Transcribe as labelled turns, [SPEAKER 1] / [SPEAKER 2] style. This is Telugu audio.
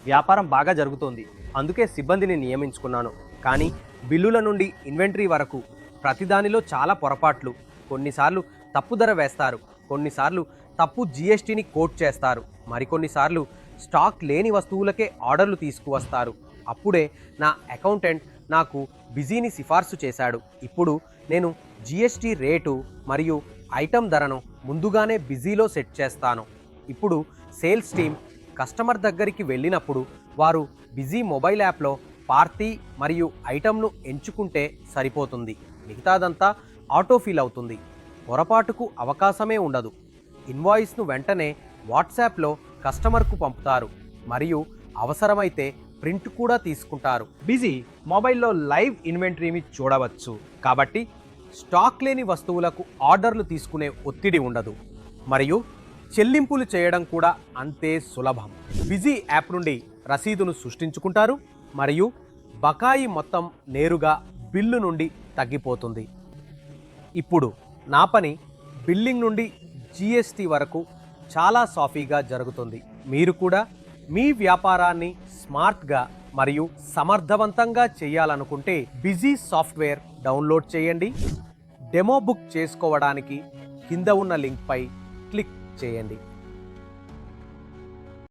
[SPEAKER 1] వ్యాపారం బాగా జరుగుతోంది, అందుకే సిబ్బందిని నియమించుకున్నాను. కానీ బిల్లుల నుండి ఇన్వెంటరీ వరకు ప్రతిదానిలో చాలా పొరపాట్లు. కొన్నిసార్లు తప్పు ధర వేస్తారు, కొన్నిసార్లు తప్పు జిఎస్టీని కోట్ చేస్తారు, మరికొన్నిసార్లు స్టాక్ లేని వస్తువులకే ఆర్డర్లు తీసుకువస్తారు. అప్పుడే నా అకౌంటెంట్ నాకు బిజీని సిఫార్సు చేశాడు. ఇప్పుడు నేను జిఎస్టీ రేటు మరియు ఐటమ్ ధరను ముందుగానే బిజీలో సెట్ చేస్తాను. ఇప్పుడు సేల్స్ టీమ్ కస్టమర్ దగ్గరికి వెళ్ళినప్పుడు వారు బిజీ మొబైల్ యాప్లో పార్టీ మరియు ఐటమ్ను ఎంచుకుంటే సరిపోతుంది. మిగతాదంతా ఆటోఫిల్ అవుతుంది. పొరపాటుకు అవకాశమే ఉండదు. ఇన్వాయిస్ను వెంటనే వాట్సాప్లో కస్టమర్కు పంపుతారు మరియు అవసరమైతే ప్రింట్ కూడా తీసుకుంటారు.
[SPEAKER 2] బిజీ మొబైల్లో లైవ్ ఇన్వెంటరీని చూడవచ్చు,
[SPEAKER 1] కాబట్టి స్టాక్ లేని వస్తువులకు ఆర్డర్లు తీసుకునే ఒత్తిడి ఉండదు మరియు చెల్లింపులు చేయడం కూడా అంతే సులభం. బిజీ యాప్ నుండి రసీదును సృష్టించుకుంటారు మరియు బకాయి మొత్తం నేరుగా బిల్లు నుండి తగ్గిపోతుంది. ఇప్పుడు నా పని బిల్లింగ్ నుండి జిఎస్టీ వరకు చాలా సాఫీగా జరుగుతుంది. మీరు కూడా మీ వ్యాపారాన్ని స్మార్ట్గా మరియు సమర్థవంతంగా చేయాలనుకుంటే బిజీ సాఫ్ట్వేర్ డౌన్లోడ్ చేయండి. డెమో బుక్ చేసుకోవడానికి కింద ఉన్న లింక్పై క్లిక్ చేయండి.